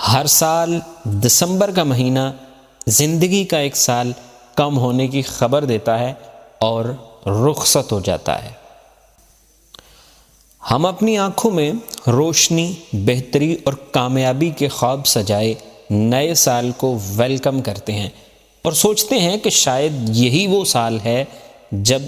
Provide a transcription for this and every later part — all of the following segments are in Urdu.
ہر سال دسمبر کا مہینہ زندگی کا ایک سال کم ہونے کی خبر دیتا ہے اور رخصت ہو جاتا ہے۔ ہم اپنی آنکھوں میں روشنی، بہتری اور کامیابی کے خواب سجائے نئے سال کو ویلکم کرتے ہیں اور سوچتے ہیں کہ شاید یہی وہ سال ہے جب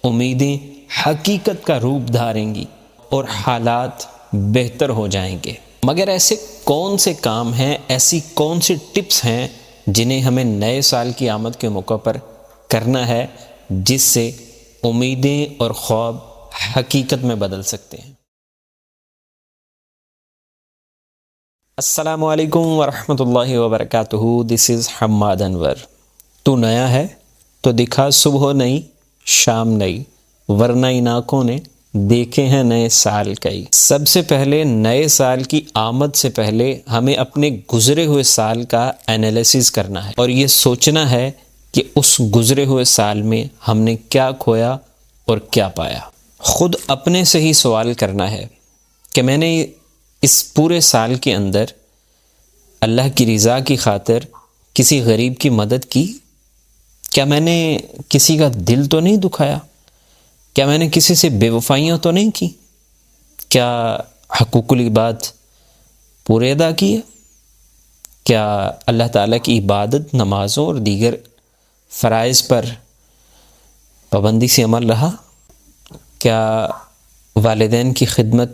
امیدیں حقیقت کا روپ دھاریں گی اور حالات بہتر ہو جائیں گے۔ مگر ایسے کون سے کام ہیں، ایسی کون سی ٹپس ہیں جنہیں ہمیں نئے سال کی آمد کے موقع پر کرنا ہے، جس سے امیدیں اور خواب حقیقت میں بدل سکتے ہیں؟ السلام علیکم ورحمۃ اللہ وبرکاتہ۔ دس از حماد انور۔ تو نیا ہے تو دکھا صبح نئی شام نئی، ورنہ ان آنکھوں نے دیکھے ہیں نئے سال کئی۔ سب سے پہلے نئے سال کی آمد سے پہلے ہمیں اپنے گزرے ہوئے سال کا انالیسس کرنا ہے اور یہ سوچنا ہے کہ اس گزرے ہوئے سال میں ہم نے کیا کھویا اور کیا پایا۔ خود اپنے سے ہی سوال کرنا ہے کہ میں نے اس پورے سال کے اندر اللہ کی رضا کی خاطر کسی غریب کی مدد کی؟ کیا میں نے کسی کا دل تو نہیں دکھایا؟ کیا میں نے کسی سے بے وفائیاں تو نہیں کی؟ کیا حقوق العباد پورے ادا کیے؟ کیا اللہ تعالیٰ کی عبادت، نمازوں اور دیگر فرائض پر پابندی سے عمل رہا؟ کیا والدین کی خدمت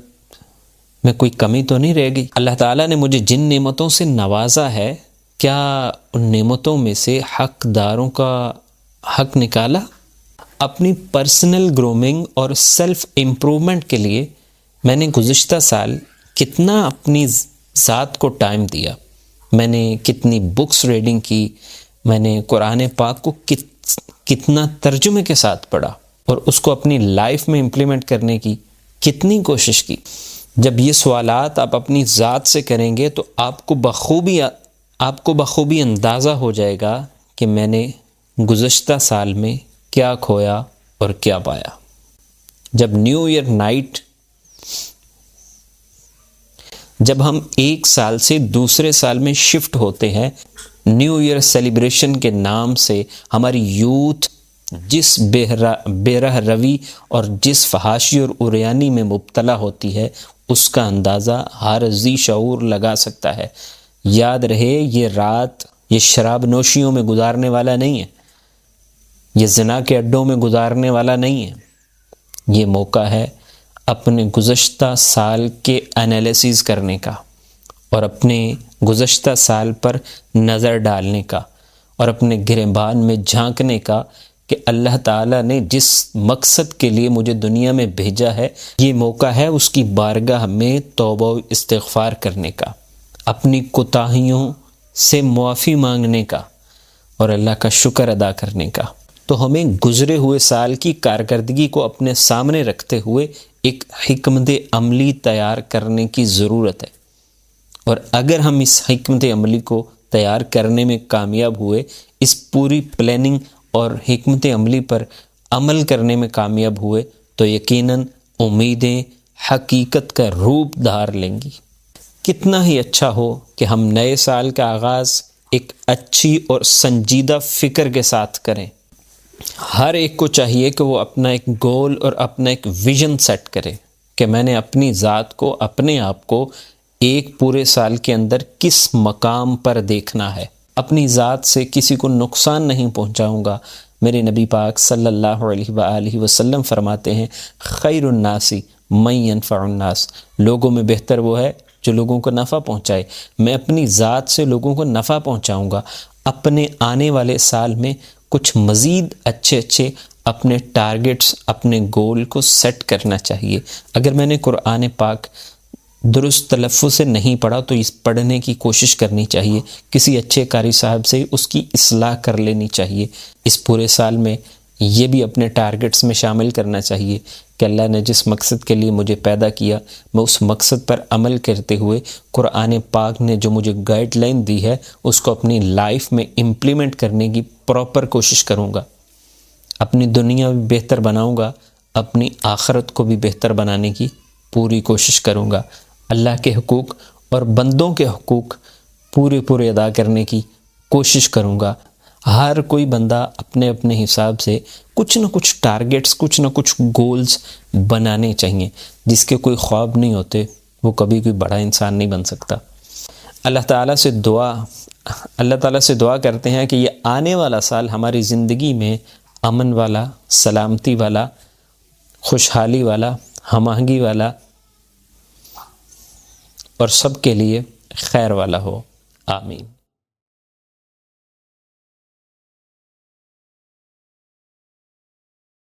میں کوئی کمی تو نہیں رہ گئی؟ اللہ تعالیٰ نے مجھے جن نعمتوں سے نوازا ہے، کیا ان نعمتوں میں سے حقداروں کا حق نکالا؟ اپنی پرسنل گرومنگ اور سیلف امپرومنٹ کے لیے میں نے گزشتہ سال کتنا اپنی ذات کو ٹائم دیا؟ میں نے کتنی بکس ریڈنگ کی؟ میں نے قرآن پاک کو کتنا ترجمے کے ساتھ پڑھا اور اس کو اپنی لائف میں امپلیمنٹ کرنے کی کتنی کوشش کی؟ جب یہ سوالات آپ اپنی ذات سے کریں گے تو آپ کو بخوبی اندازہ ہو جائے گا کہ میں نے گزشتہ سال میں کیا کھویا اور کیا پایا۔ جب نیو ایئر نائٹ، جب ہم ایک سال سے دوسرے سال میں شفٹ ہوتے ہیں، نیو ایئر سیلیبریشن کے نام سے ہماری یوتھ جس بے رہ روی اور جس فحاشی اور عریانی میں مبتلا ہوتی ہے، اس کا اندازہ ہر ذی شعور لگا سکتا ہے۔ یاد رہے، یہ رات یہ شراب نوشیوں میں گزارنے والا نہیں ہے، یہ زنا کے اڈوں میں گزارنے والا نہیں ہے۔ یہ موقع ہے اپنے گزشتہ سال کے انالیسز کرنے کا اور اپنے گزشتہ سال پر نظر ڈالنے کا اور اپنے گریبان میں جھانکنے کا کہ اللہ تعالیٰ نے جس مقصد کے لیے مجھے دنیا میں بھیجا ہے، یہ موقع ہے اس کی بارگاہ میں توبہ و استغفار کرنے کا، اپنی کوتاہیوں سے معافی مانگنے کا اور اللہ کا شکر ادا کرنے کا۔ تو ہمیں گزرے ہوئے سال کی کارکردگی کو اپنے سامنے رکھتے ہوئے ایک حکمت عملی تیار کرنے کی ضرورت ہے، اور اگر ہم اس حکمت عملی کو تیار کرنے میں کامیاب ہوئے، اس پوری پلاننگ اور حکمت عملی پر عمل کرنے میں کامیاب ہوئے، تو یقیناً امیدیں حقیقت کا روپ دھار لیں گی۔ کتنا ہی اچھا ہو کہ ہم نئے سال کا آغاز ایک اچھی اور سنجیدہ فکر کے ساتھ کریں۔ ہر ایک کو چاہیے کہ وہ اپنا ایک گول اور اپنا ایک ویژن سیٹ کرے کہ میں نے اپنی ذات کو، اپنے آپ کو ایک پورے سال کے اندر کس مقام پر دیکھنا ہے۔ اپنی ذات سے کسی کو نقصان نہیں پہنچاؤں گا۔ میرے نبی پاک صلی اللہ علیہ وآلہ وسلم فرماتے ہیں، خیر الناس من ینفع الناس، لوگوں میں بہتر وہ ہے جو لوگوں کو نفع پہنچائے۔ میں اپنی ذات سے لوگوں کو نفع پہنچاؤں گا۔ اپنے آنے والے سال میں کچھ مزید اچھے اپنے ٹارگٹس، اپنے گول کو سیٹ کرنا چاہیے۔ اگر میں نے قرآن پاک درست تلفظ سے نہیں پڑھا تو اس پڑھنے کی کوشش کرنی چاہیے، کسی اچھے قاری صاحب سے اس کی اصلاح کر لینی چاہیے۔ اس پورے سال میں یہ بھی اپنے ٹارگٹس میں شامل کرنا چاہیے کہ اللہ نے جس مقصد کے لیے مجھے پیدا کیا، میں اس مقصد پر عمل کرتے ہوئے قرآن پاک نے جو مجھے گائیڈ لائن دی ہے اس کو اپنی لائف میں امپلیمنٹ کرنے کی پراپر کوشش کروں گا۔ اپنی دنیا بھی بہتر بناؤں گا، اپنی آخرت کو بھی بہتر بنانے کی پوری کوشش کروں گا۔ اللہ کے حقوق اور بندوں کے حقوق پورے ادا کرنے کی کوشش کروں گا۔ ہر کوئی بندہ اپنے اپنے حساب سے کچھ نہ کچھ ٹارگٹس، کچھ نہ کچھ گولز بنانے چاہیے۔ جس کے کوئی خواب نہیں ہوتے وہ کبھی کوئی بڑا انسان نہیں بن سکتا۔ اللہ تعالیٰ سے دعا کرتے ہیں کہ یہ آنے والا سال ہماری زندگی میں امن والا، سلامتی والا، خوشحالی والا، ہم آہنگی والا اور سب کے لیے خیر والا ہو۔ آمین۔